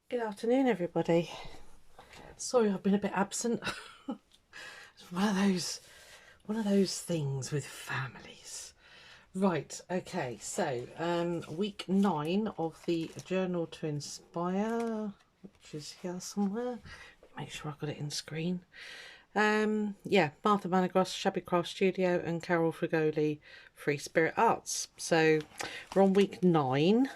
Good afternoon, everybody. Sorry, I've been a bit absent. It's one of those things with families. Right, okay, so week 9 of the Journal to Inspire, which is here somewhere. Make sure I've got it in screen. Yeah, Martha Managros, Shabby Craft Studio, and Carol Frigoli, Free Spirit Arts. So we're on week 9.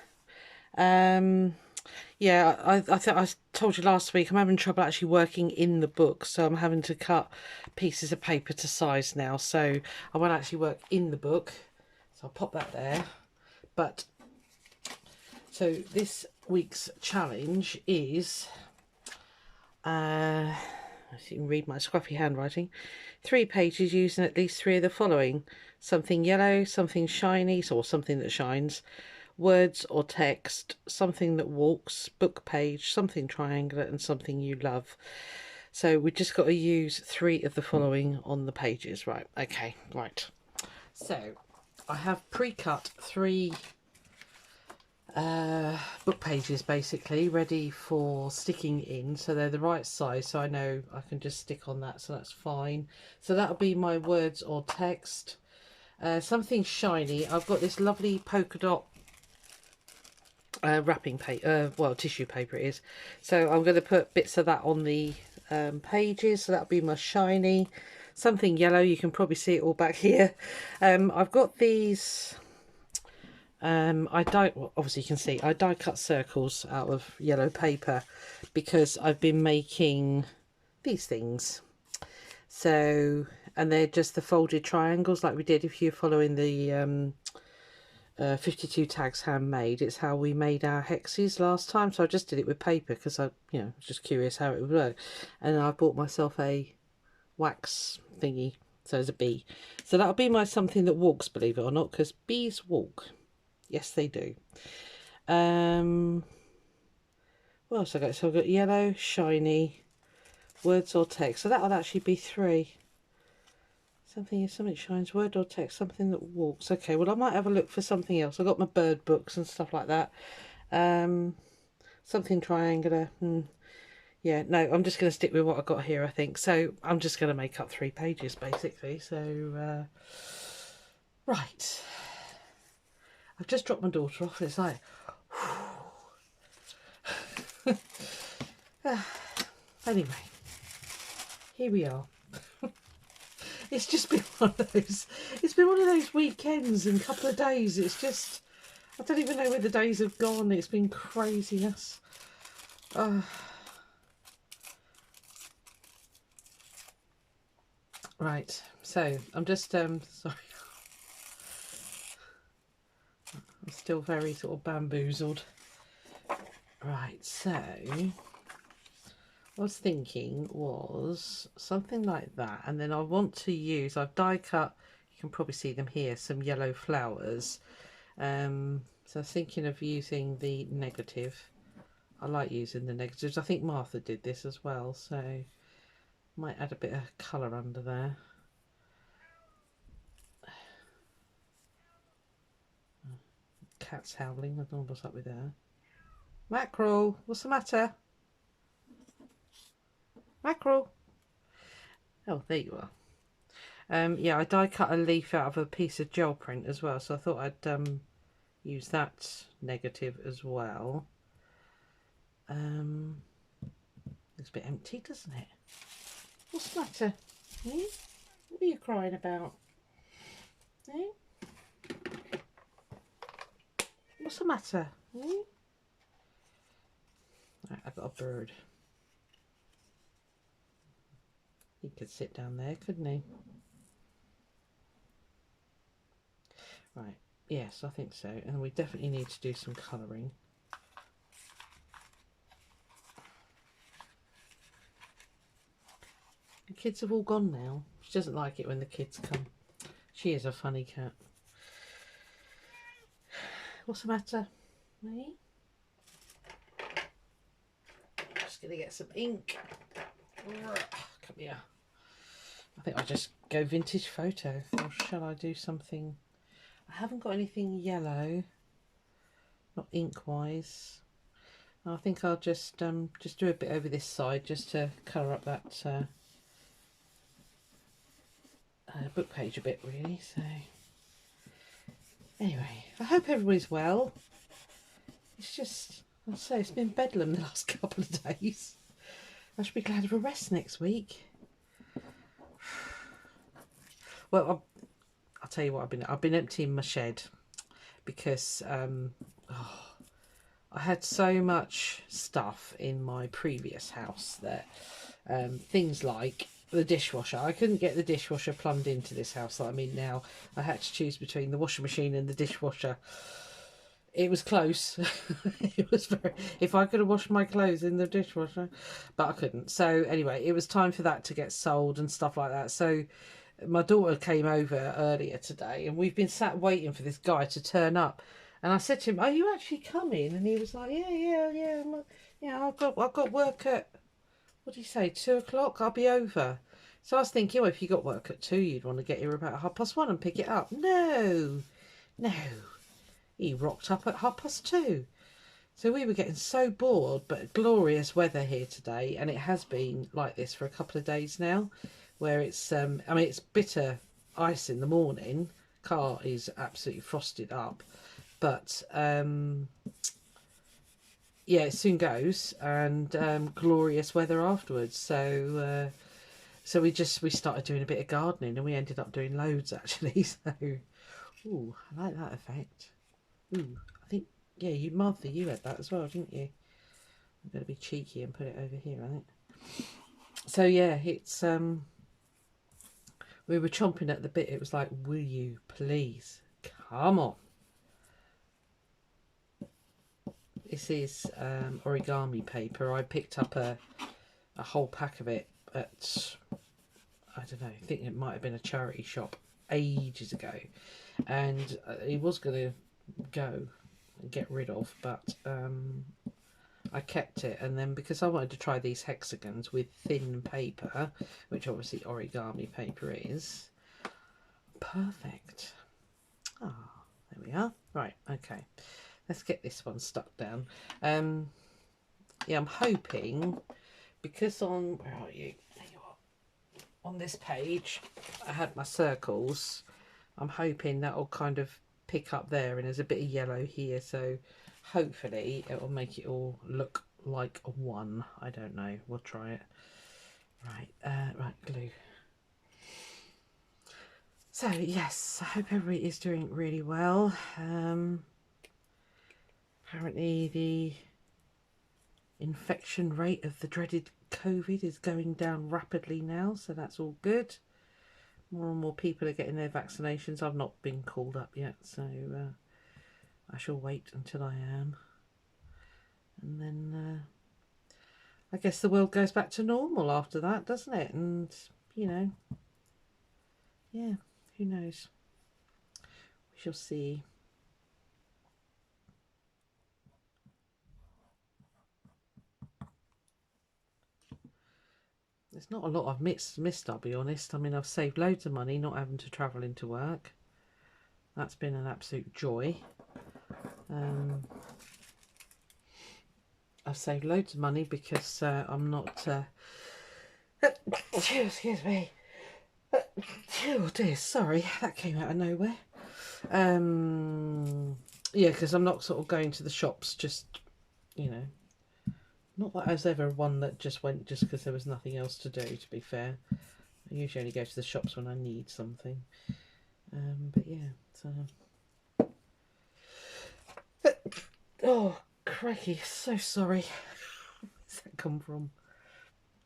Yeah, I think I told you last week I'm having trouble actually working in the book, so I'm having to cut pieces of paper to size now, so I won't actually work in the book, so I'll pop that there. But so this week's challenge is if you can read my scruffy handwriting, 3 pages using at least 3 of the following: something yellow, something shiny, or something that shines, words or text, something that walks, book page, something triangular, and something you love. So we just got to use 3 of the following on the pages. Right, okay, right. So I have pre-cut 3 book pages basically ready for sticking in, so they're the right size, so I know I can just stick on that, so that's fine. So that'll be my words or text. Something shiny, I've got this lovely polka dot wrapping paper, well, tissue paper it is, so I'm going to put bits of that on the pages, so that'll be my shiny. Something yellow, you can probably see it all back here. I've got these obviously you can see I die cut circles out of yellow paper because I've been making these things. So, and they're just the folded triangles like we did if you're following the 52 tags handmade. It's how we made our hexes last time, so I just did it with paper because I was just curious how it would work, and I bought myself a wax thingy, so there's a bee. So that'll be my something that walks, believe it or not, because bees walk. Yes, they do. What else I got? So I've got yellow, shiny, words or text. So that'll actually be 3. Something shines, word or text, something that walks. Okay, well I might have a look for something else. I've got my bird books and stuff like that. Something triangular. Yeah, no, I'm just going to stick with what I've got here, I think. So I'm just going to make up 3 pages basically. So, right. I've just dropped my daughter off. It's like, anyway, here we are. It's just been one of those. It's been one of those weekends and couple of days. It's just, I don't even know where the days have gone. It's been craziness. Right. So I'm just sorry. I'm still very sort of bamboozled. Right. So I was thinking was something like that, and then I want to use, I've die cut, you can probably see them here, some yellow flowers. So I was thinking of using the negative. I like using the negatives. I think Martha did this as well, so might add a bit of colour under there. Cat's howling, I don't know what's up with her. Mackerel, what's the matter? Mackerel. Oh, there you are. Yeah, I die cut a leaf out of a piece of gel print as well, so I thought I'd use that negative as well. Looks a bit empty, doesn't it? What's the matter? Eh? What are you crying about? Eh? What's the matter? Eh? Right, I've got a bird. He could sit down there, couldn't he? Right, yes, I think so. And we definitely need to do some colouring. The kids have all gone now. She doesn't like it when the kids come. She is a funny cat. What's the matter? Me? Just going to get some ink. Come here. I think I'll just go vintage photo. Or shall I do something? I haven't got anything yellow. Not ink wise. I think I'll just do a bit over this side just to colour up that book page a bit, really. So anyway, I hope everybody's well. It's just, I'll say, it's been bedlam the last couple of days. I should be glad of a rest next week. Well, I'll tell you what I've been emptying my shed because I had so much stuff in my previous house that things like the dishwasher. I couldn't get the dishwasher plumbed into this house that I'm in now. I had to choose between the washing machine and the dishwasher. It was close. It was very, if I could have washed my clothes in the dishwasher, but I couldn't. So anyway, it was time for that to get sold and stuff like that. So my daughter came over earlier today and we've been sat waiting for this guy to turn up. And I said to him, "Are you actually coming?" And he was like, yeah, I've got work at, what did he say, 2 o'clock? I'll be over. So I was thinking, well, if you got work at 2, you'd want to get here about 1:30 and pick it up. No. He rocked up at 2:30. So we were getting so bored, but glorious weather here today. And it has been like this for a couple of days now, where it's, I mean, it's bitter ice in the morning. Car is absolutely frosted up. But yeah, it soon goes, and glorious weather afterwards. So so we started doing a bit of gardening, and we ended up doing loads actually. So, ooh, I like that effect. Ooh, I think, yeah, Martha, you had that as well, didn't you? I'm going to be cheeky and put it over here, I think. So yeah, it's we were chomping at the bit. It was like, will you please come on? This is origami paper. I picked up a whole pack of it at, I don't know, I think it might have been a charity shop ages ago, and he was going to go and get rid of, but I kept it. And then because I wanted to try these hexagons with thin paper, which obviously origami paper is, perfect. Ah, there we are. Right, okay, let's get this one stuck down. Yeah, I'm hoping, because on, where are you? There you are. On this page I had my circles. I'm hoping that'll kind of pick up there, and there's a bit of yellow here, so hopefully it will make it all look like a one. I don't know, we'll try it. Right, right, glue. So yes, I hope everybody is doing really well. Apparently the infection rate of the dreaded COVID is going down rapidly now, so that's all good. More and more people are getting their vaccinations. I've not been called up yet, so I shall wait until I am. And then I guess the world goes back to normal after that, doesn't it? And, you know, yeah, who knows? We shall see. There's not a lot I've missed, I'll be honest. I mean, I've saved loads of money not having to travel into work. That's been an absolute joy. I've saved loads of money because I'm not... excuse me. Oh dear, sorry, that came out of nowhere. Yeah, because I'm not sort of going to the shops just, you know. Not that I was ever one that just went just because there was nothing else to do, to be fair. I usually only go to the shops when I need something. But yeah, so... oh, crikey, so sorry. Where's that come from?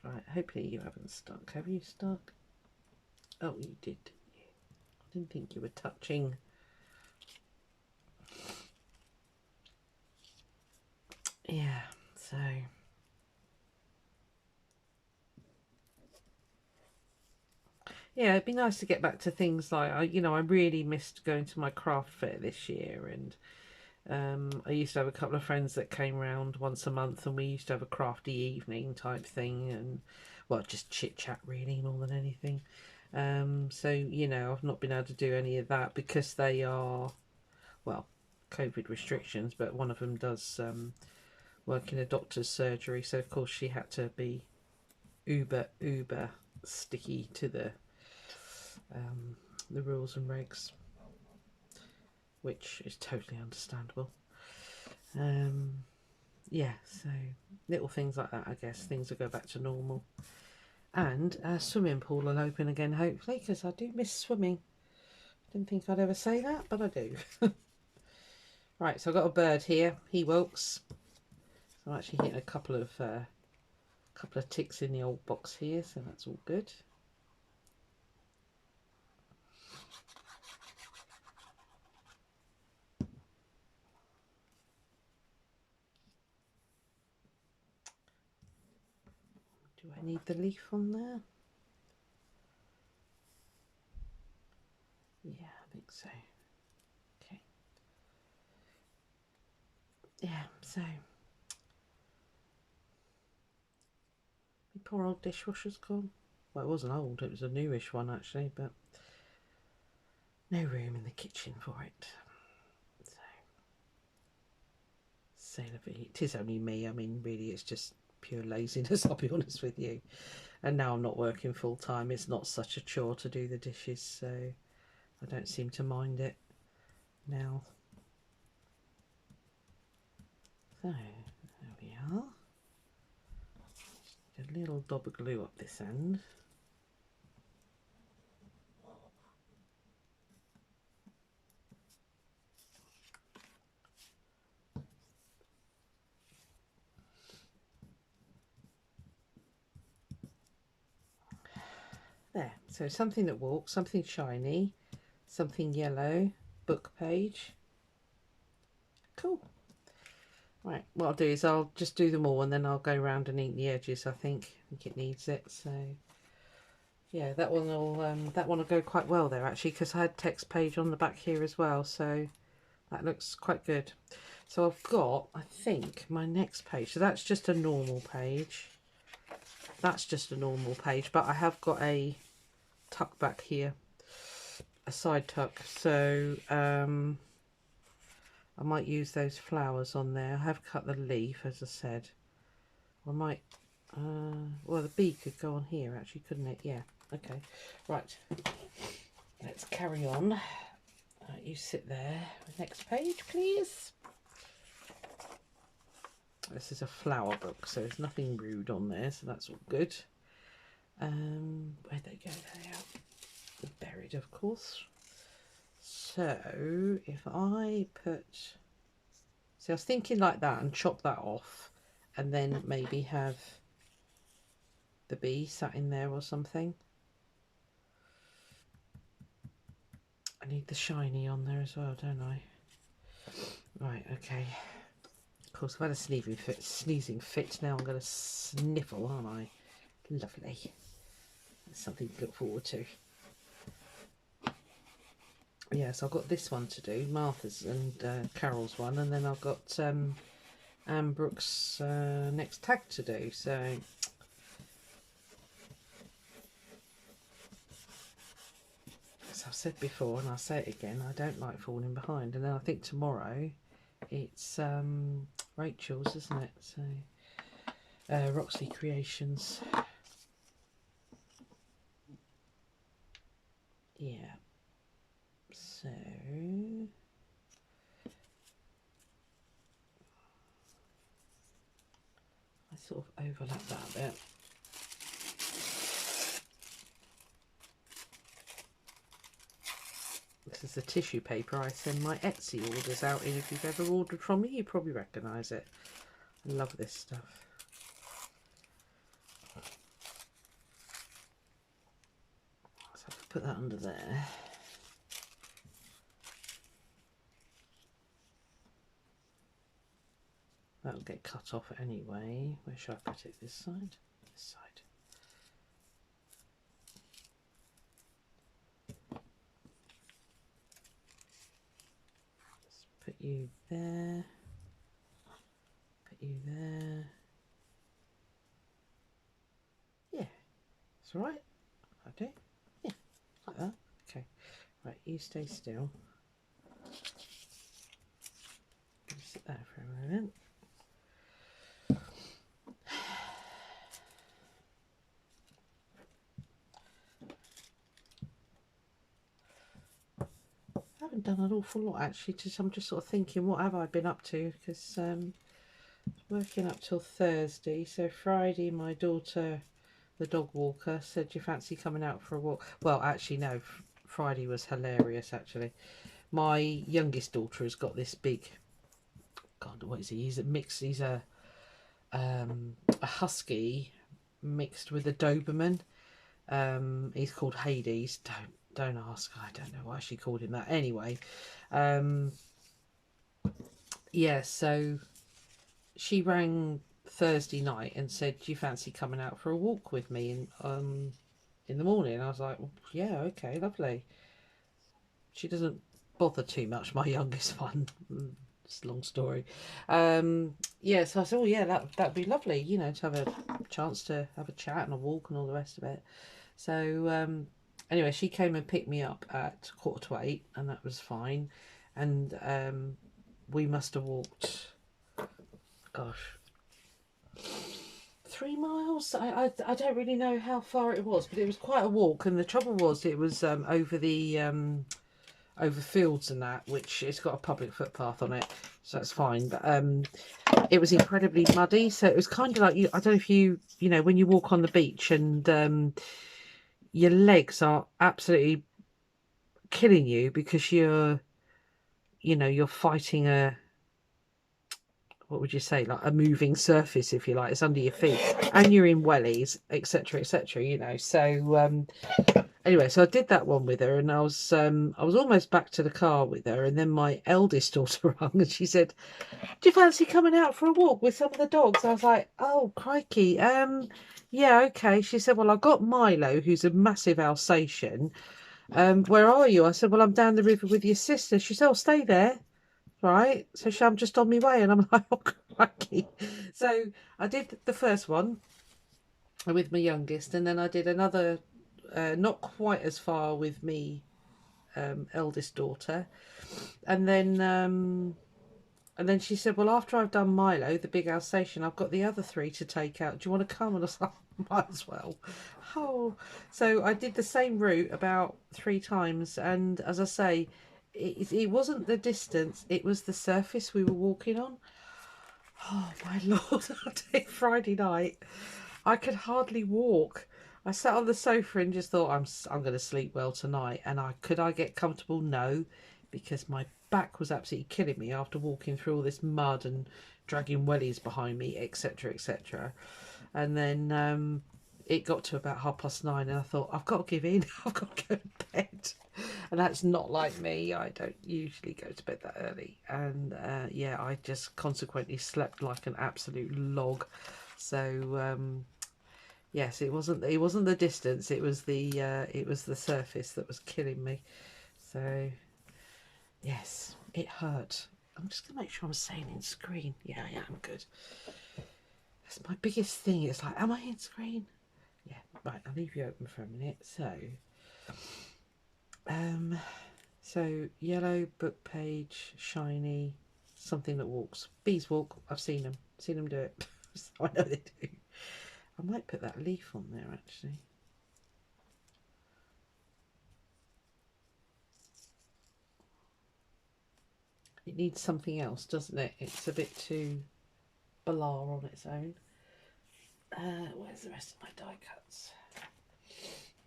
Right, hopefully you haven't stuck. Have you stuck? Oh, you did, didn't you? I didn't think you were touching. Yeah, so... yeah, it'd be nice to get back to things like, you know, I really missed going to my craft fair this year, and I used to have a couple of friends that came round once a month, and we used to have a crafty evening type thing, and, well, just chit-chat really more than anything. So, you know, I've not been able to do any of that because they are, well, COVID restrictions, but one of them does working a doctor's surgery, so of course she had to be uber sticky to the rules and regs, which is totally understandable. Yeah, so little things like that, I guess. Things will go back to normal. And our swimming pool will open again, hopefully, because I do miss swimming. Didn't think I'd ever say that, but I do. Right, so I've got a bird here. He wokes. So I actually hit a couple of ticks in the old box here, so that's all good. Do I need the leaf on there? Yeah, I think so. Okay. Yeah, so my poor old dishwasher's gone. Well, it wasn't old, it was a newish one actually, but no room in the kitchen for it. So, c'est la vie. It is only me. I mean, really, it's just pure laziness, I'll be honest with you. And now I'm not working full time. It's not such a chore to do the dishes, so I don't seem to mind it now. So there we are. Just a little dab of glue up this end. There, so something that walks, something shiny, something yellow, book page. Cool. Right, what I'll do is I'll just do them all and then I'll go around and ink the edges. I think it needs it. So yeah, that one will go quite well there actually, because I had text page on the back here as well, so that looks quite good. So I've got, I think, my next page. So that's just a normal page. That's just a normal page, but I have got a tuck back here, a side tuck. So I might use those flowers on there. I have cut the leaf, as I said. I might, well, the bee could go on here actually, couldn't it? Yeah, okay. Right, let's carry on. You sit there. Next page, please. This is a flower book, so there's nothing rude on there, so that's all good. Where'd they go? There they are. Buried, of course. So if I put, see, I was thinking like that and chop that off, and then maybe have the bee sat in there or something. I need the shiny on there as well, don't I? Right, okay. Of course, I've had a sneezing fit. Now I'm going to sniffle, aren't I? Lovely. That's something to look forward to. Yes, I've got this one to do, Martha's and Carol's one, and then I've got Anne Brooks' next tag to do. So as I've said before, and I'll say it again, I don't like falling behind. And then I think tomorrow it's Rachel's, isn't it? So Roxy Creations. Yeah. So I sort of overlap that a bit. This is the tissue paper I send my Etsy orders out in. If you've ever ordered from me, you probably recognise it. I love this stuff. So I'll put that under there. That'll get cut off anyway. Where should I put it? This side? This side. Let's put you there. Put you there. Yeah, it's all right. I do. Yeah, like that. Okay. Right, you stay still. Sit there for a moment. haven't done an awful lot actually. I'm just sort of thinking, what have I been up to? Because working up till Thursday. So Friday, my daughter, the dog walker, said, "Do you fancy coming out for a walk?" Well, actually, no. Friday was hilarious. Actually, my youngest daughter has got this big. God, what is he? He's a mix. He's a husky mixed with a Doberman. He's called Hades. Don't ask. I don't know why she called him that. Anyway, yeah. So she rang Thursday night and said, "Do you fancy coming out for a walk with me in the morning?" I was like, well, "Yeah, okay, lovely." She doesn't bother too much. My youngest one. It's a long story. Yeah, so I said, "Oh yeah, that'd be lovely. You know, to have a chance to have a chat and a walk and all the rest of it." So anyway, she came and picked me up at 7:45, and that was fine. And we must have walked, gosh, 3 miles. I don't really know how far it was, but it was quite a walk. And the trouble was, it was over the over fields and that, which it's got a public footpath on it, so that's fine. But it was incredibly muddy, so it was kind of like, I don't know if you know, when you walk on the beach and your legs are absolutely killing you because you're fighting a, what would you say, like a moving surface, if you like. It's under your feet and you're in wellies, etc, etc, you know. So anyway, so I did that one with her, and I was almost back to the car with her, and then my eldest daughter rang and she said, "Do you fancy coming out for a walk with some of the dogs?" I was like, "Oh crikey, yeah, okay." She said, "Well, I've got Milo, who's a massive Alsatian. Where are you?" I said, "Well, I'm down the river with your sister." She said, "Oh, stay there." Right, so I'm just on my way, and I'm like, "Oh crikey." So I did the first one with my youngest, and then I did another, not quite as far, with me eldest daughter, and then she said, "Well, after I've done Milo, the big Alsatian, I've got the other 3 to take out. Do you want to come?" And I was like, "Might as well." Oh, so I did the same route about 3 times, and as I say, it wasn't the distance, it was the surface we were walking on. Oh my lord! Friday night, I could hardly walk. I sat on the sofa and just thought, I'm going to sleep well tonight. And could I get comfortable? No, because my back was absolutely killing me after walking through all this mud and dragging wellies behind me, etc, etc. And then it got to about 9:30, and I thought, I've got to give in. I've got to go to bed. And that's not like me. I don't usually go to bed that early. And yeah, I just consequently slept like an absolute log. So yes, it wasn't the distance, it was the surface that was killing me. So yes, it hurt. I'm just gonna make sure I'm saying in screen. Yeah, I am. Good. That's my biggest thing. It's like, am I in screen? Yeah. Right, I'll leave you open for a minute. So yellow, book page, shiny, something that walks. Bees walk. I've seen them do it. So I know they do. I might put that leaf on there actually. It needs something else, doesn't it? It's a bit too blah on its own. Where's the rest of my die cuts?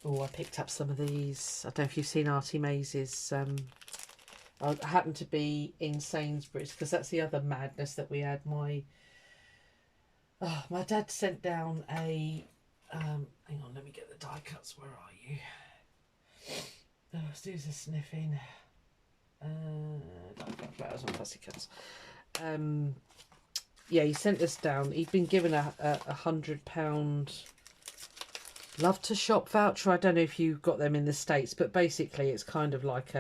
Oh, I picked up some of these. I don't know if you've seen Artie Maze's. I happened to be in Sainsbury's because that's the other madness that we had. My dad sent down a. Hang on, let me get the die cuts. Where are you? Oh, let's do the sniffing. Die cut flowers and pussycats. Yeah, he sent us down. He'd been given a £100 Love to Shop voucher. I don't know if you've got them in the States, but basically it's kind of like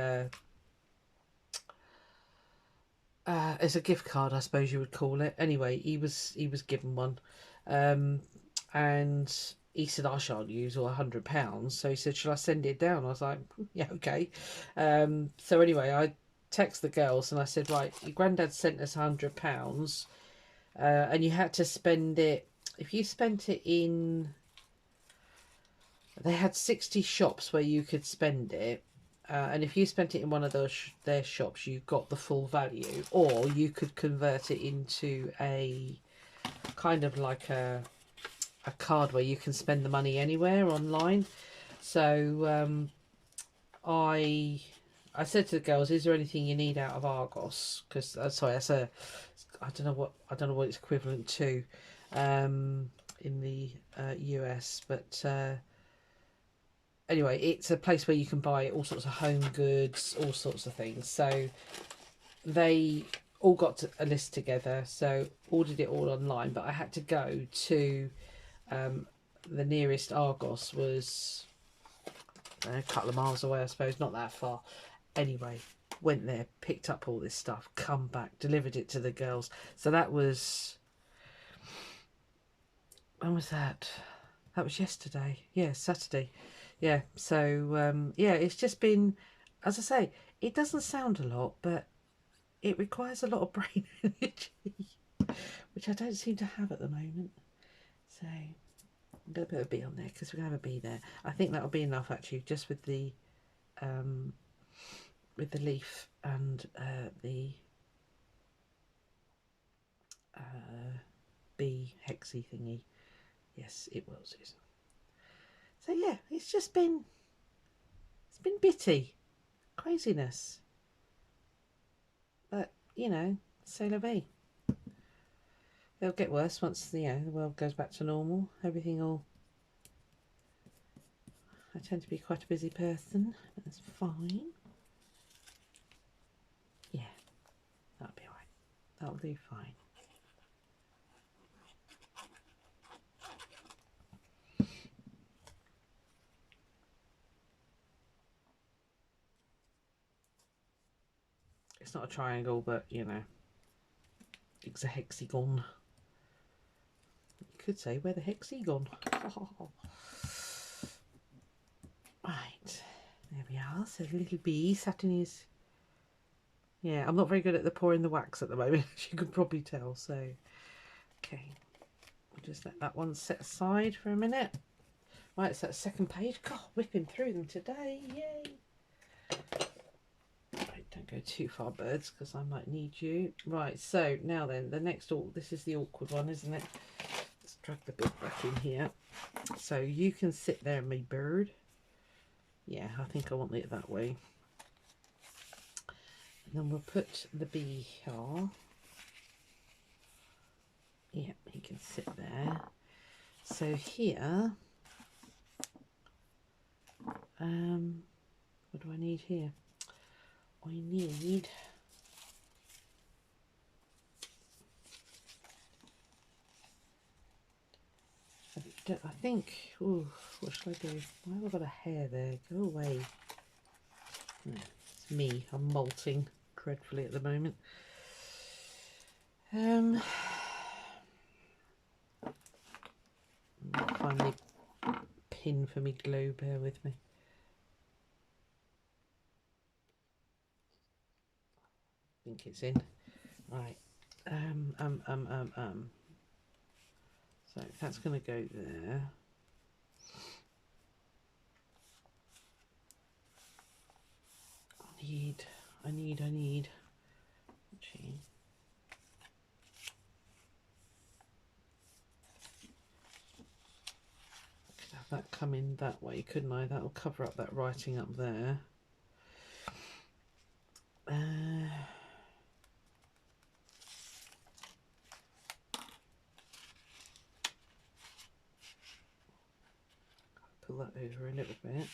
it's a gift card, I suppose you would call it. Anyway, he was given one, and he said, "I shan't use all £100." So he said, "Shall I send it down?" I was like, "Yeah, okay." So anyway, I text the girls and I said, "Right, your granddad sent us £100, and you had to spend it. If you spent it in, they had 60 shops where you could spend it." and if you spent it in one of those their shops, you got the full value, or you could convert it into a kind of like a card where you can spend the money anywhere online. So I said to the girls, "Is there anything you need out of Argos?" Because sorry, that's a I don't know what it's equivalent to in the US, but anyway, it's a place where you can buy all sorts of home goods, all sorts of things. So they all got a list together, so ordered it all online, but I had to go to the nearest Argos was a couple of miles away, I suppose, not that far. Anyway, went there, picked up all this stuff, come back, delivered it to the girls. So that was, when was that? That was yesterday. Yeah, Saturday. Yeah, so yeah, it's just been, as I say, it doesn't sound a lot, but it requires a lot of brain energy, which I don't seem to have at the moment. So I'm going to put a B on there because we're going to have a B there. I think that'll be enough actually, just with the leaf and the B hexy thingy. Yes, it will, Susan. So yeah, it's been bitty, craziness. But you know, c'est la vie. It'll get worse once the world goes back to normal. Everything will. I tend to be quite a busy person, but that's fine. Yeah, that'll be alright. That'll do fine. It's not a triangle, but you know, it's a hexagon. You could say, where the hexagon? Right, there we are. So the little bee sat in his. Yeah, I'm not very good at the pouring the wax at the moment, as you can probably tell. So, okay, we'll just let that one set aside for a minute. Right, it's that second page. God, whipping through them today. Yay! Right, don't go too far, birds, because I might need you. Right, so now then, the next, this is the awkward one, isn't it? Let's drag the bit back in here. So you can sit there, me bird. Yeah, I think I want it that way. And then we'll put the bee here. Yeah, he can sit there. So here, what do I need here? I need I think, ooh, what should I do? Why have I got a hair there? Go away. It's me, I'm molting dreadfully at the moment. Find the pin for me glue, bear with me. I think it's in. Right. So that's going to go there. I need. Gee. Could have that come in that way, couldn't I? That'll cover up that writing up there. Pull that over a little bit.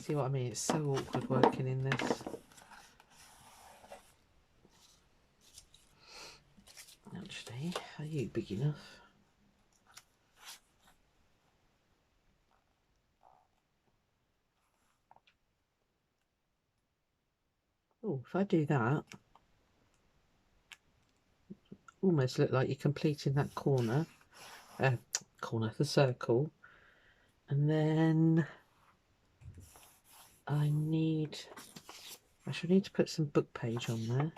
See what I mean? It's so awkward working in this. Actually, are you big enough? Oh, if I do that, almost look like you're completing that corner, the circle, and then I should need to put some book page on there.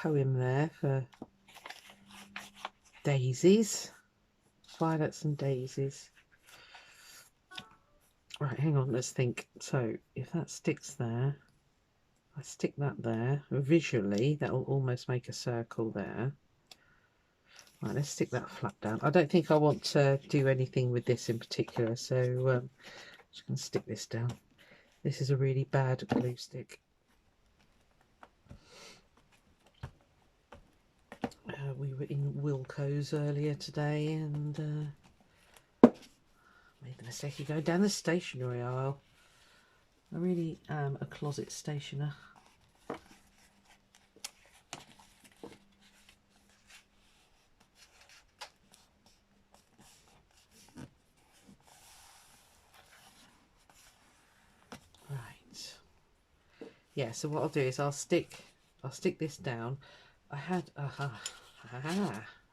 poem there for daisies, violets and daisies. Right, hang on, let's think. So if that sticks there, I stick that there. Visually, that will almost make a circle there. Right, let's stick that flap down. I don't think I want to do anything with this in particular, so I'm just going to stick this down. This is a really bad glue stick. We were in Wilko's earlier today and made the mistake of going down the stationery aisle. I really am a closet stationer. Right. Yeah, so what I'll do is I'll stick this down. I had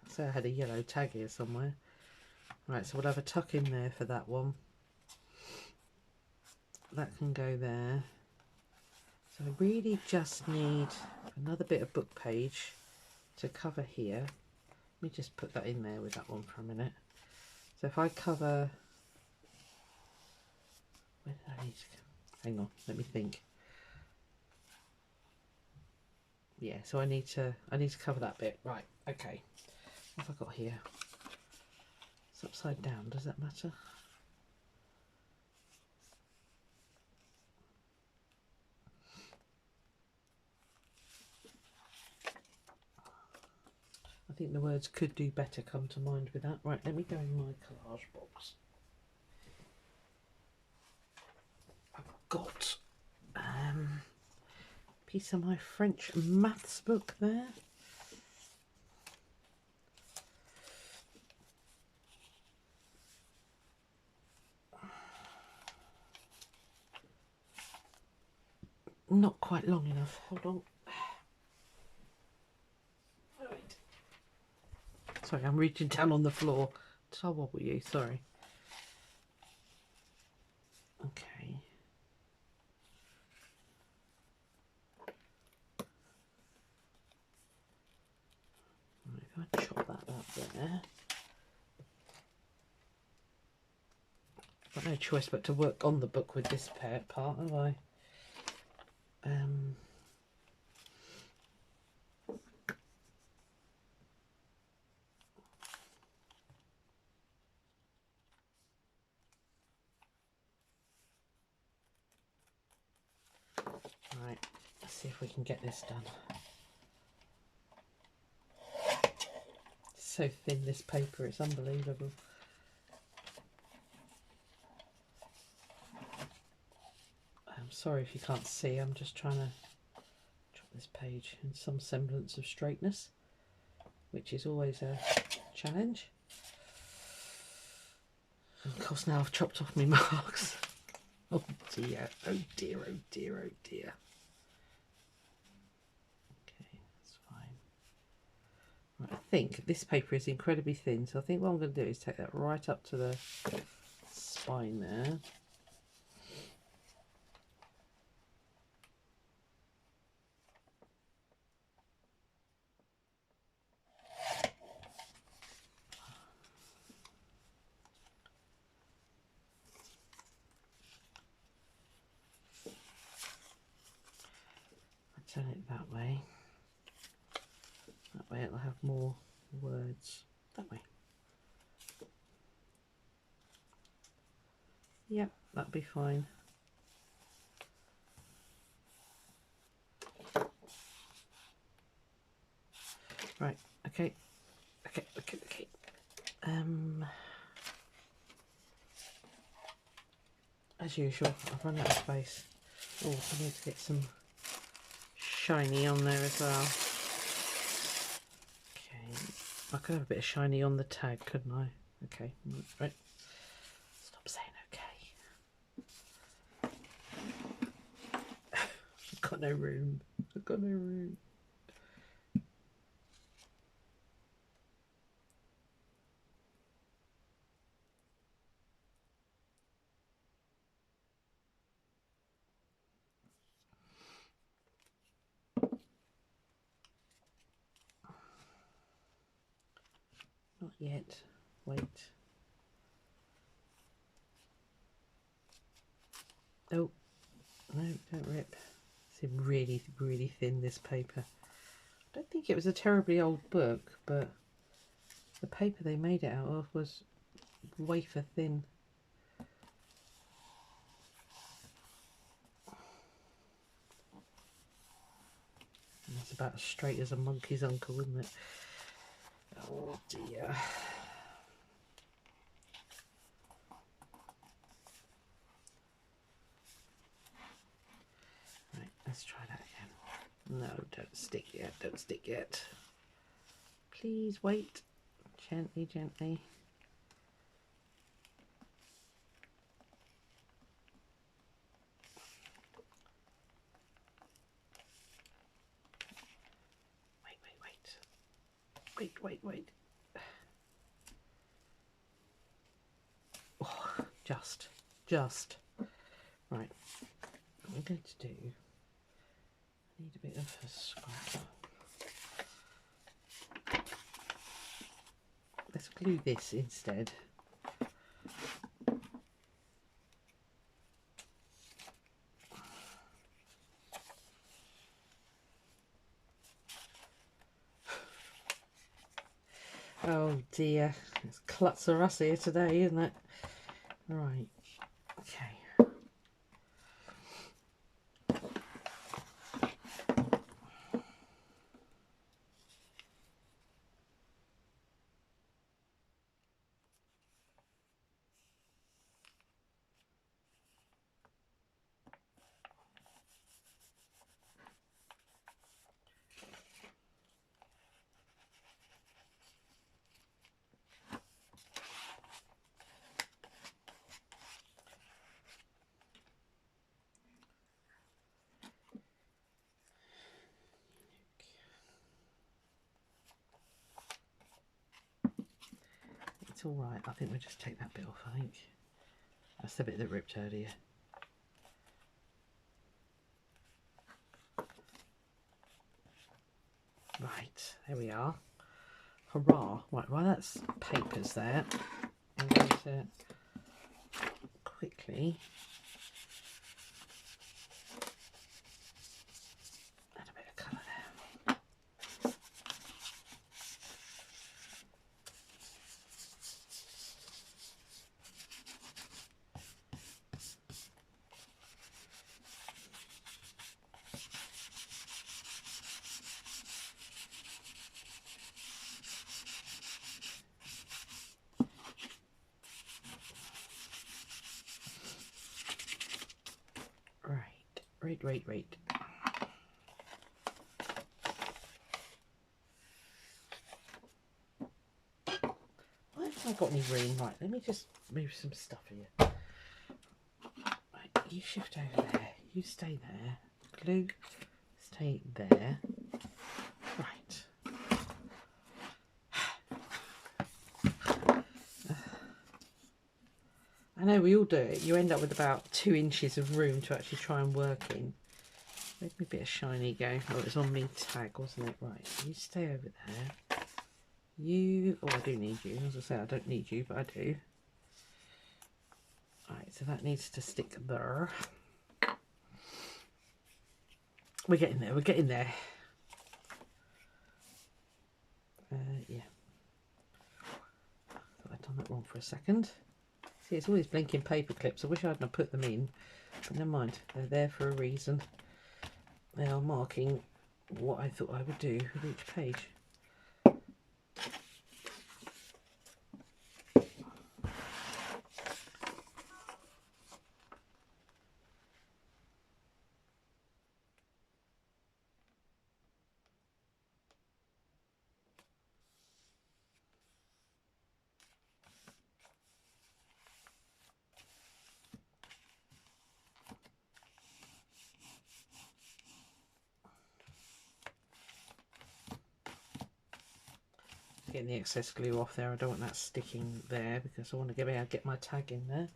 so I had a yellow tag here somewhere. Right, so we'll have a tuck in there for that one. That can go there. So I really just need another bit of book page to cover here. Let me just put that in there with that one for a minute. So if I cover, where did I need to go? Hang on, let me think. Yeah, so I need to cover that bit. Right, okay. What have I got here? It's upside down, does that matter? I think the words could do better come to mind with that. Right, let me go in my collage box. I've got a piece of my French maths book there. Not quite long enough. Hold on. Right. Sorry, I'm reaching down on the floor. Did I wobble you? Sorry. Okay. Right, if I chop that up there. I've got no choice but to work on the book with this part, have I? Right, let's see if we can get this done. It's so thin, this paper, it's unbelievable. I'm sorry if you can't see, I'm just trying to chop this page in some semblance of straightness, which is always a challenge. And of course now I've chopped off my marks. Oh dear, oh dear, oh dear, oh dear. Okay, that's fine. Right, I think this paper is incredibly thin, so I think what I'm going to do is take that right up to the spine there. Turn it that way. That way it'll have more words. That way. Yep, that'll be fine. Right, okay. Okay. As usual, I've run out of space. Oh, I need to get some shiny on there as well. Okay, I could have a bit of shiny on the tag, couldn't I? Okay, right. Stop saying okay. I've got no room. I've got no room. yet. Wait. Oh, no, don't rip. It's really, really thin, this paper. I don't think it was a terribly old book, but the paper they made it out of was wafer thin. And it's about as straight as a monkey's uncle, isn't it? Oh dear. Right, let's try that again. No, don't stick yet, don't stick yet. Please wait. Gently, gently. Wait. Oh, just. Right. What I'm going to do, I need a bit of a scrap. Let's glue this instead. Oh dear, it's klutz here today, isn't it? Right, okay. It's all right. I think we'll just take that bit off. I think that's the bit that ripped earlier. Right, there we are. Hurrah! Right, while that's papers there, I'm going to quickly add a bit of colour there. Right. Why haven't I got any room? Right, let me just move some stuff here. Right, you shift over there. You stay there. Glue, stay there. Right. I know we all do it. You end up with about 2 inches of room to actually try and work in. Where'd my bit of shiny go? Oh, it was on me tag, wasn't it? Right, you stay over there. You, oh, I do need you. As I say, I don't need you, but I do. Right, so that needs to stick there. We're getting there. Yeah. Thought I'd done that wrong for a second. See, it's always blinking paper clips. I wish I hadn't have put them in. But never mind, they're there for a reason. They are marking what I thought I would do with each page. Getting the excess glue off there. I don't want that sticking there because I want to be able to get my tag in there.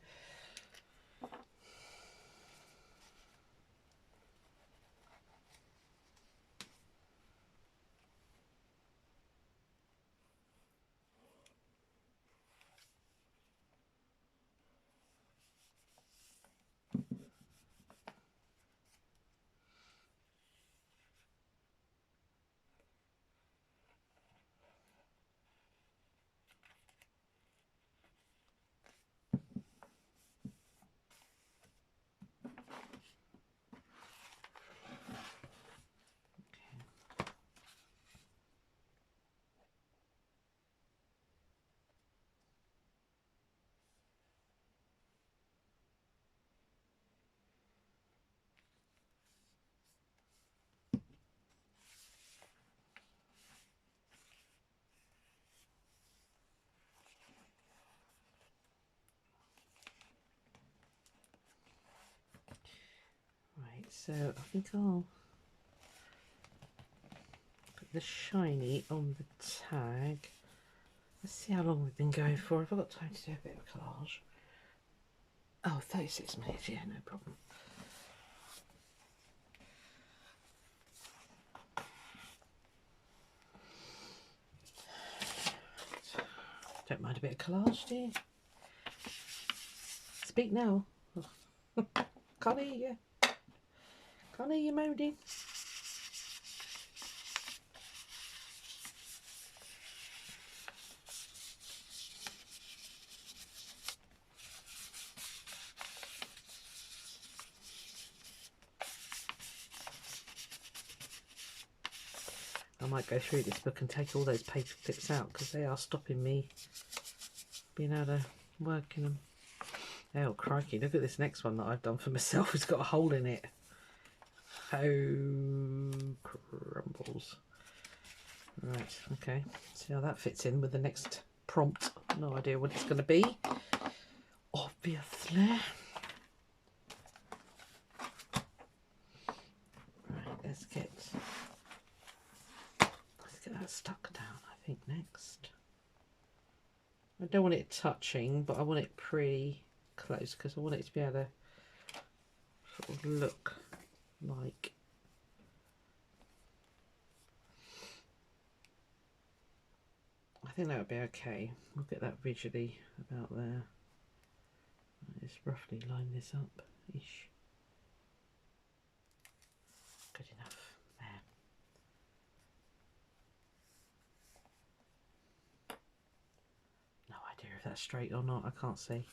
So I think I'll put the shiny on the tag. Let's see how long we've been going for. Have I got time to do a bit of collage? Oh, 36 minutes, yeah, no problem. Don't mind a bit of collage, do you? Speak now. Can't hear you. Can't hear you moaning. I might go through this book and take all those paper clips out because they are stopping me being able to work in them. Oh crikey, look at this next one that I've done for myself. It's got a hole in it. Oh, crumbles. Right, okay. See how that fits in with the next prompt. No idea what it's going to be, obviously. Right, let's get that stuck down, I think, next. I don't want it touching, but I want it pretty close because I want it to be able to sort of look like I think that would be okay. We'll get that visually about there. Let's roughly line this up ish. Good enough. There. No idea if that's straight or not, I can't see.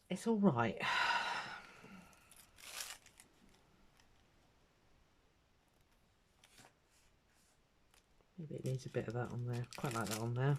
It's all right. Maybe it needs a bit of that on there. Quite like that on there.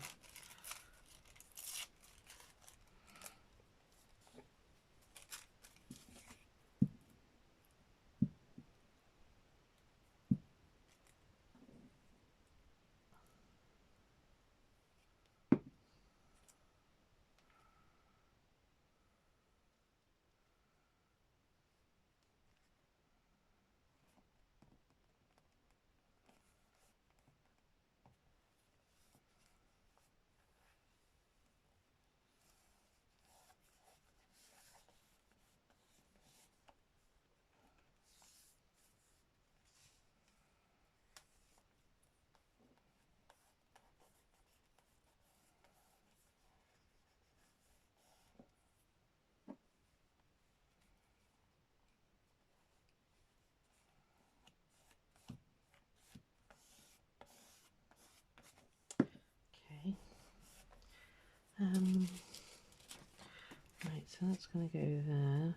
Right, so that's going to go there.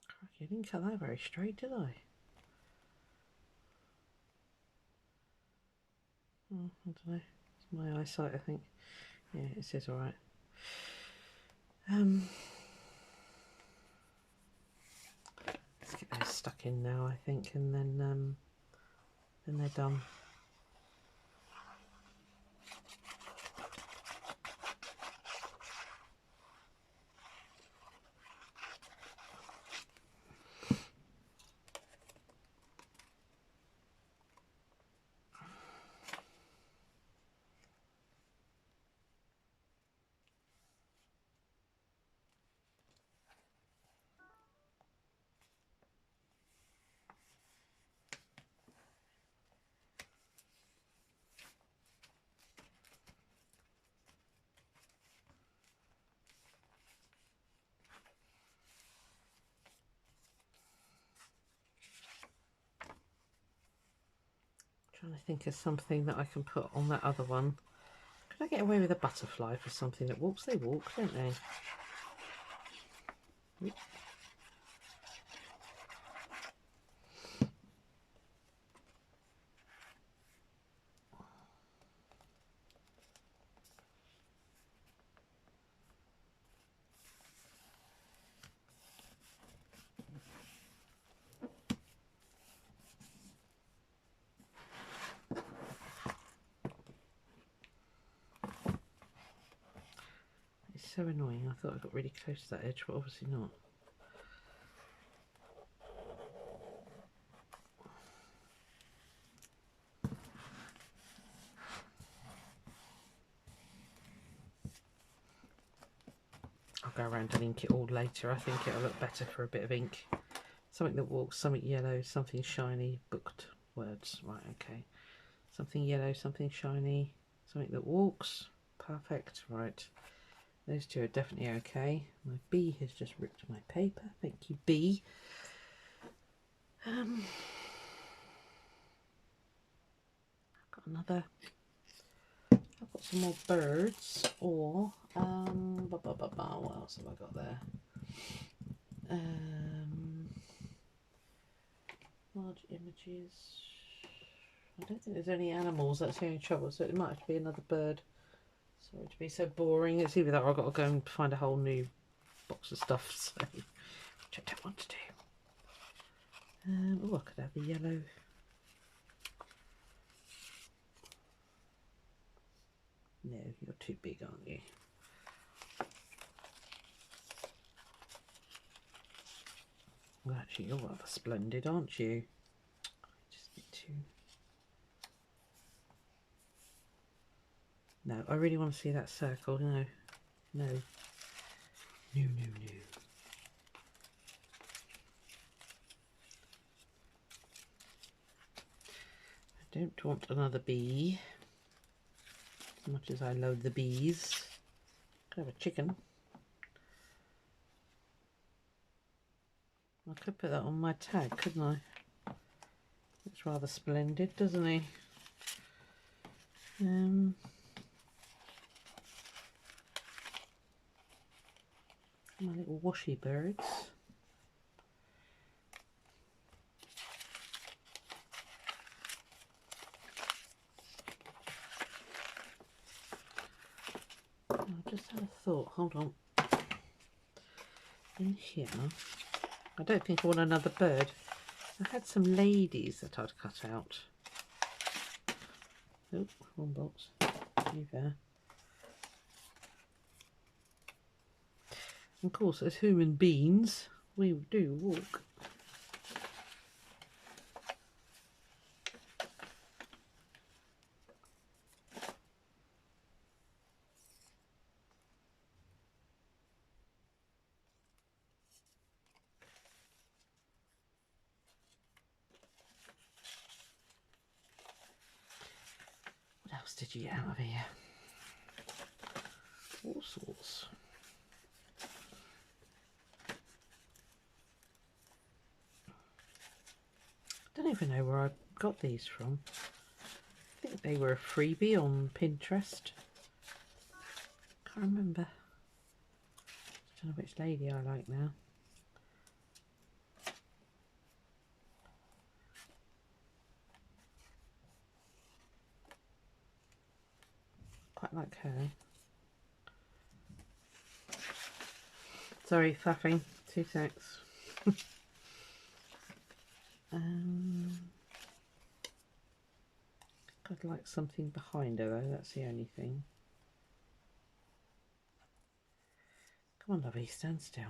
Crikey, I didn't cut that very straight, did I? Oh, I don't know. It's my eyesight, I think. Yeah, it says all right. Let's get those stuck in now, I think, and then they're done. Trying to think of something that I can put on that other one. Could I get away with a butterfly for something that walks? They walk, don't they? It's so annoying. I thought I got really close to that edge, but obviously not. I'll go around and ink it all later. I think it'll look better for a bit of ink. Something that walks, something yellow, something shiny, booked words. Right, okay. Something yellow, something shiny, something that walks. Perfect, right. Those two are definitely okay. My bee has just ripped my paper. Thank you, bee. I've got another. I've got some more birds, or what else have I got there? Large images. I don't think there's any animals. That's the only trouble. So it might have to be another bird. Sorry to be so boring. It's either that or I've got to go and find a whole new box of stuff. So which I don't want to do. Oh, I could have the yellow. No, you're too big, aren't you? Well, actually, you're rather splendid, aren't you? Just a bit too. No, I really want to see that circle. No, no, no, no, no. I don't want another bee. As much as I loathe the bees. Could have a chicken. I could put that on my tag, couldn't I? It's rather splendid, doesn't he? My little washy birds. I just had a thought, hold on. In here, I don't think I want another bird. I had some ladies that I'd cut out. Oh, wrong box. You there. Of course, as human beings, we do walk. What else did you get out of here? All sorts. I don't even know where I got these from. I think they were a freebie on Pinterest. Can't remember. I don't know which lady I like now. Quite like her. Sorry, faffing. 2 secs. I'd like something behind her though, that's the only thing. Come on, lovey, stand still.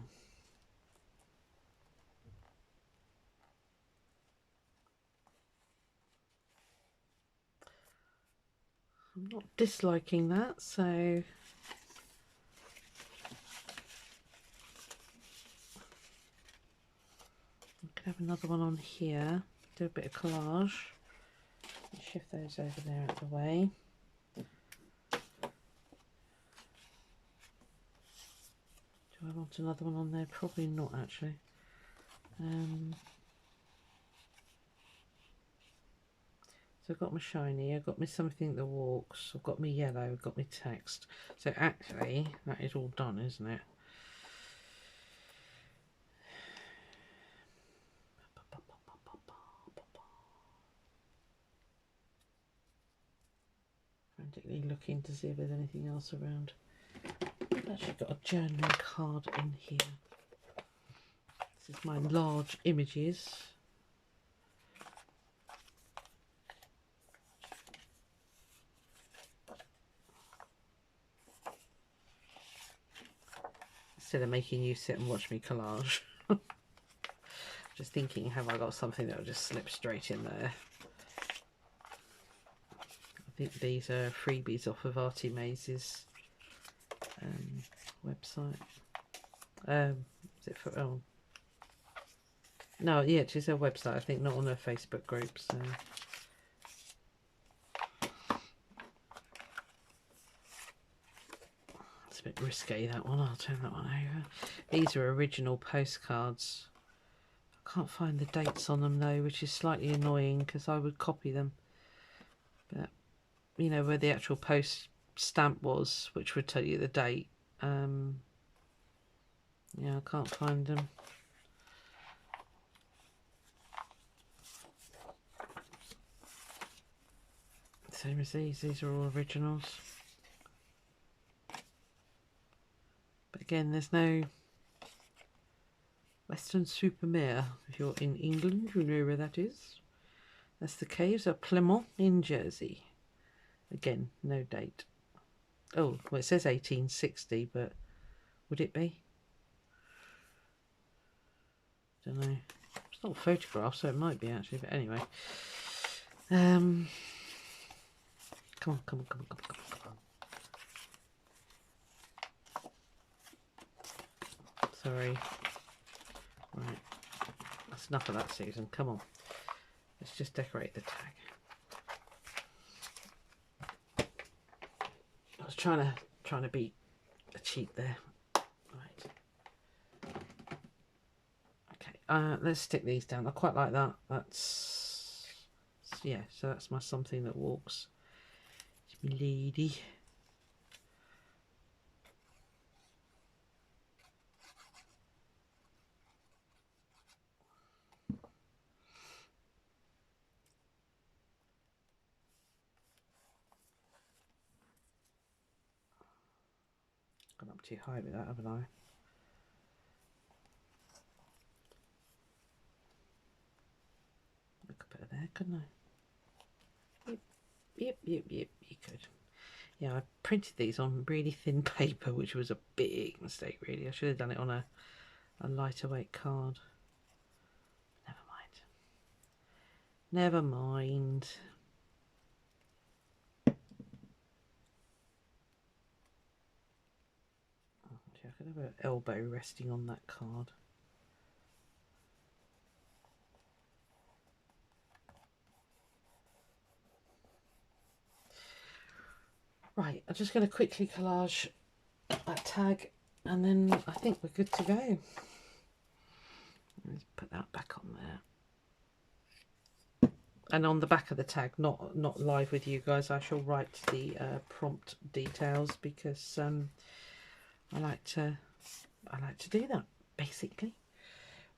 I'm not disliking that, so I could have another one on here. Do a bit of collage. Shift those over there out of the way. Do I want another one on there? Probably not, actually. So I've got my shiny, I've got my something that walks, I've got my yellow, I've got my text. So actually, that is all done, isn't it? Frantically looking to see if there's anything else around. I've actually got a journaling card in here. This is my large images. Instead of making you sit and watch me collage. Just thinking, have I got something that will just slip straight in there? I think these are freebies off of Artie Maze's website. Is it for, oh. No, yeah, it's her website, I think, not on her Facebook group, so. It's a bit risque, that one. I'll turn that one over. These are original postcards. I can't find the dates on them though, which is slightly annoying because I would copy them. But, you know, where the actual post stamp was, which would tell you the date. Yeah, I can't find them. Same as these are all originals. But again, there's no Weston-super-Mare. If you're in England, you know where that is. That's the caves of Plymouth in Jersey. Again, no date. Oh, well, it says 1860, but would it be? Don't know. It's not a photograph, so it might be actually. But anyway, come on, come on, come on, come on, come on, come on. Sorry. Right, that's enough of that, Susan. Come on, let's just decorate the tag. I was trying to be a cheat there. Right. Okay. Let's stick these down. I quite like that. That's, yeah. So that's my something that walks. It's my lady. Gone up too high with that, haven't I? I could put it there, couldn't I? Yep, you could. Yeah, I printed these on really thin paper, which was a big mistake, really. I should have done it on a lighter weight card. Never mind. Never mind. I could have an elbow resting on that card. Right, I'm just going to quickly collage that tag and then I think we're good to go. Let's put that back on there. And on the back of the tag, not live with you guys, I shall write the prompt details because I like to do that basically.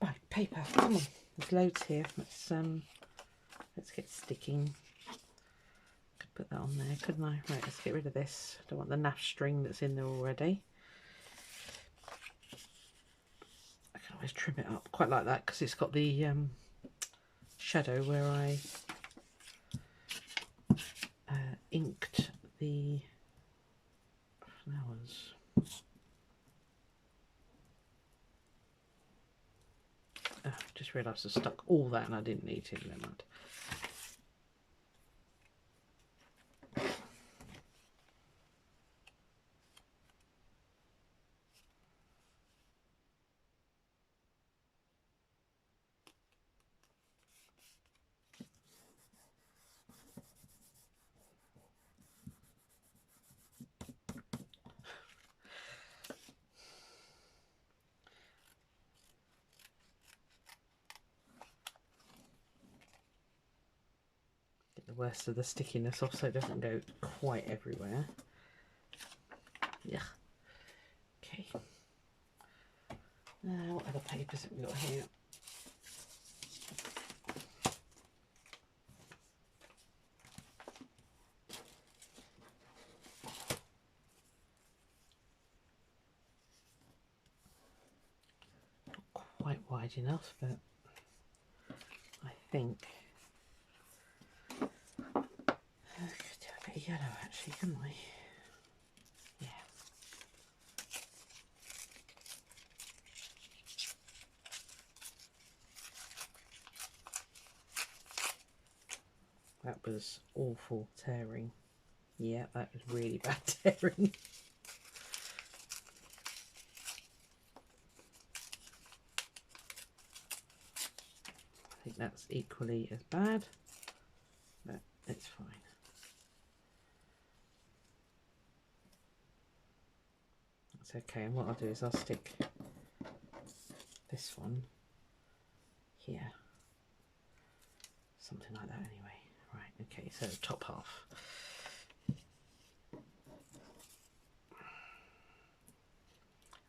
Right, paper, come on. There's loads here. Let's get sticking. Could put that on there, couldn't I? Right, let's get rid of this. Don't want the naff string that's in there already. I can always trim it up. Quite like that because it's got the shadow where I inked the flowers. Oh, just realised I stuck all that and I didn't need to. Never mind. worst of the stickiness off so it doesn't go quite everywhere. Yeah. Okay. Now, what other papers have we got here? Not quite wide enough, but I think I could do a bit of yellow actually, couldn't I? Yeah. That was awful tearing. Yeah, that was really bad tearing. I think that's equally as bad, but it's fine. That's okay, and what I'll do is I'll stick this one here. Something like that anyway. Right, okay, so top half.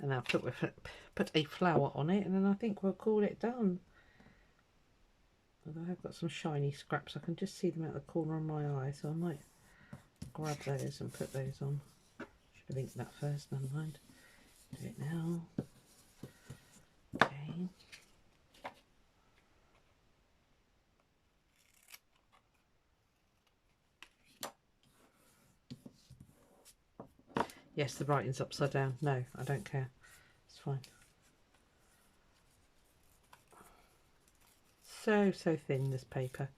And I'll put a flower on it, and then I think we'll call it done. Although I've got some shiny scraps, I can just see them out the corner of my eye, so I might grab those and put those on. Should have inked that first, never mind. Do it now. Okay. Yes, the writing's upside down. No, I don't care. It's fine. So thin, this paper.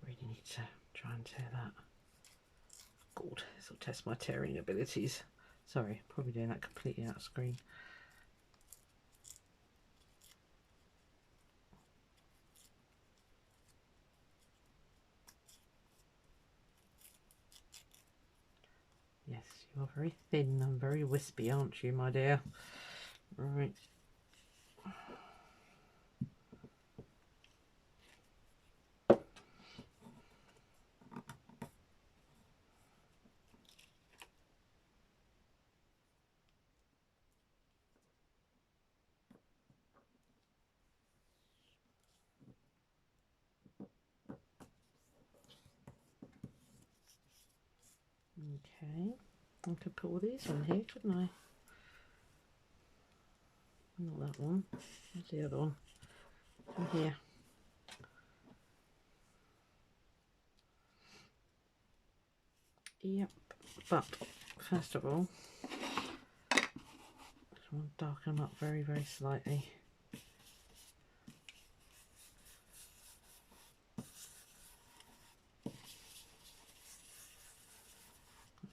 Really need to try and tear that. God, this will test my tearing abilities. Sorry, probably doing that completely out of screen. Yes, you are very thin and very wispy, aren't you, my dear? Right. Okay, I could put all these on here, couldn't I? Not that one. Where's the other one? In here. Yep. But first of all, I just want to darken them up very, very slightly.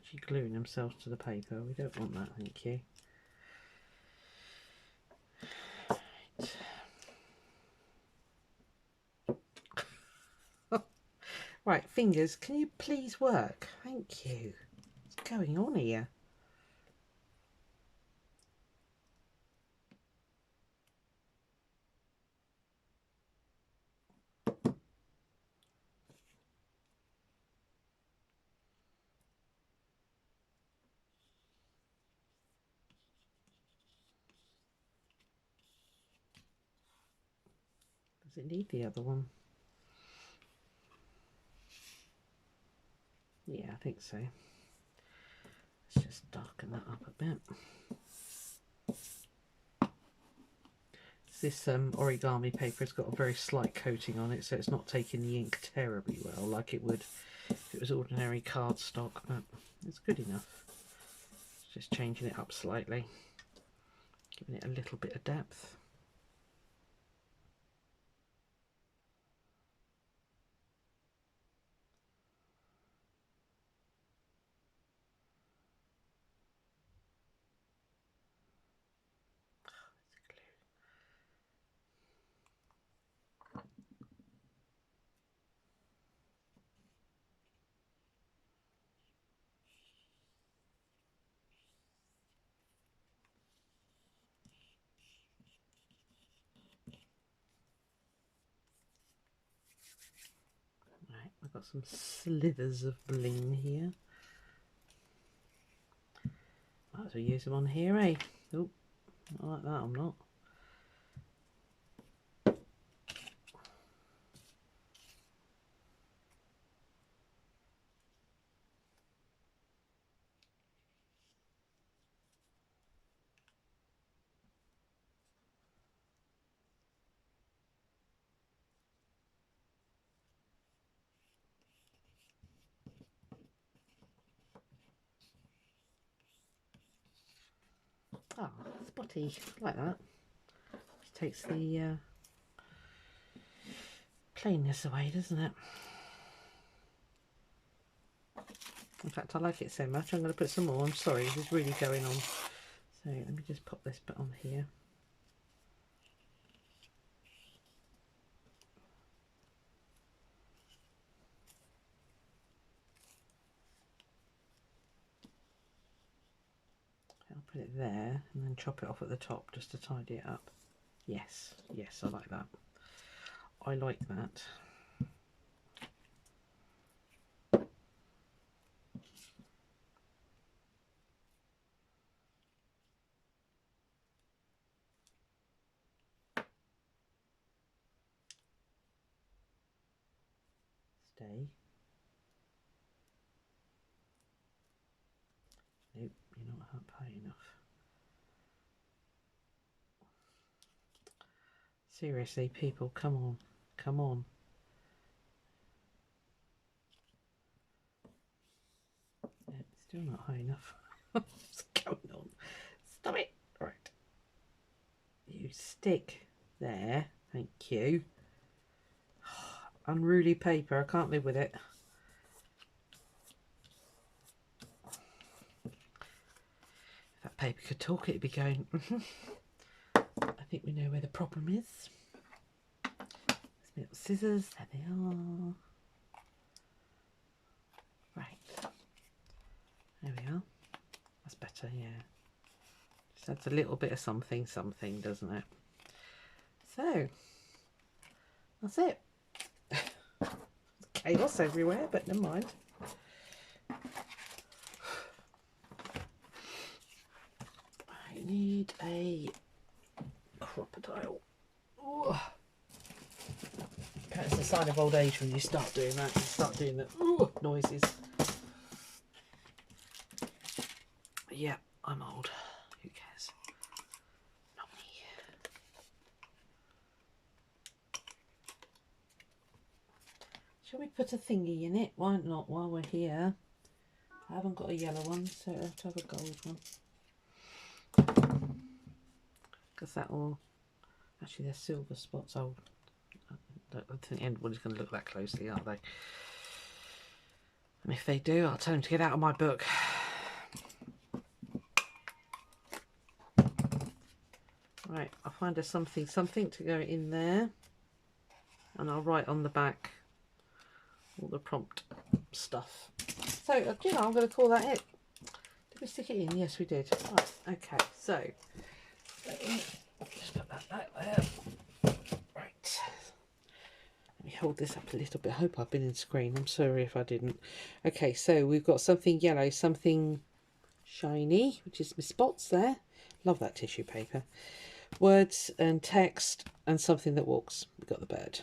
Actually gluing themselves to the paper. We don't want that, thank you. Right, fingers, can you please work? Thank you. What's going on here? Does it need the other one? Yeah, I think so. Let's just darken that up a bit. This origami paper has got a very slight coating on it, so it's not taking the ink terribly well like it would if it was ordinary cardstock, but it's good enough. It's just changing it up slightly, giving it a little bit of depth. Got some slithers of bling here. Might as well use them on here, eh? Oh, not like that, I'm not. Oh, spotty, like that. Just takes the plainness away, doesn't it? In fact, I like it so much, I'm going to put some more. I'm sorry, this is really going on. So let me just pop this bit on here. I'll put it there and then chop it off at the top just to tidy it up. Yes, yes, I like that. I like that. Stay. Nope, you're not up high enough. Seriously, people, come on, come on. Yeah, it's still not high enough. What's going on? Stop it! Right. You stick there. Thank you. Unruly paper, I can't live with it. If that paper could talk, it'd be going, I think we know where the problem is. Little scissors, there they are. Right. There we are. That's better, yeah. Just adds a little bit of something, doesn't it? So, that's it. Chaos everywhere, but never mind. I need a crocodile. Ooh. It's the sign of old age when you start doing that. You start doing the noises. Yeah, I'm old. Who cares? Not me. Shall we put a thingy in it? Why not while we're here? I haven't got a yellow one, so I have to have a gold one. Because that will... Actually, there's silver spots. Oh, I don't think anybody's going to look that closely, are they? And if they do, I'll tell them to get out of my book. Right, I'll find us something to go in there, and I'll write on the back all the prompt stuff. So, you know, I'm going to call that it. Did we stick it in? Yes, we did. Right, okay, so just put that back there. Right. Let me hold this up a little bit. I hope I've been in screen. I'm sorry if I didn't. Okay, so we've got something yellow, something shiny, which is my spots there. Love that tissue paper. Words and text and something that walks. We've got the bird.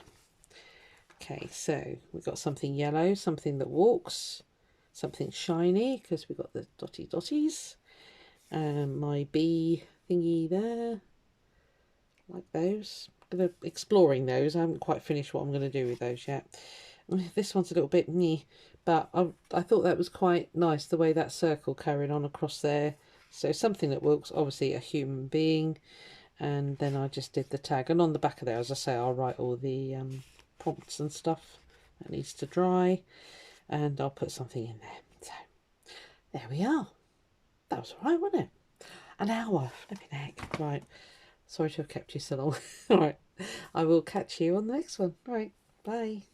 Okay, so we've got something yellow, something that walks, something shiny because we've got the dotties. My bee thingy there. Like those. I'm going to exploring those. I haven't quite finished what I'm going to do with those yet. This one's a little bit meh, but I thought that was quite nice the way that circle carried on across there. So something that walks, obviously a human being, and then I just did the tag. And on the back of there, as I say, I'll write all the prompts and stuff that needs to dry, and I'll put something in there. So there we are. That was all right, wasn't it? An hour. Flipping heck. Right. Sorry to have kept you so long. All right. I will catch you on the next one. All right. Bye.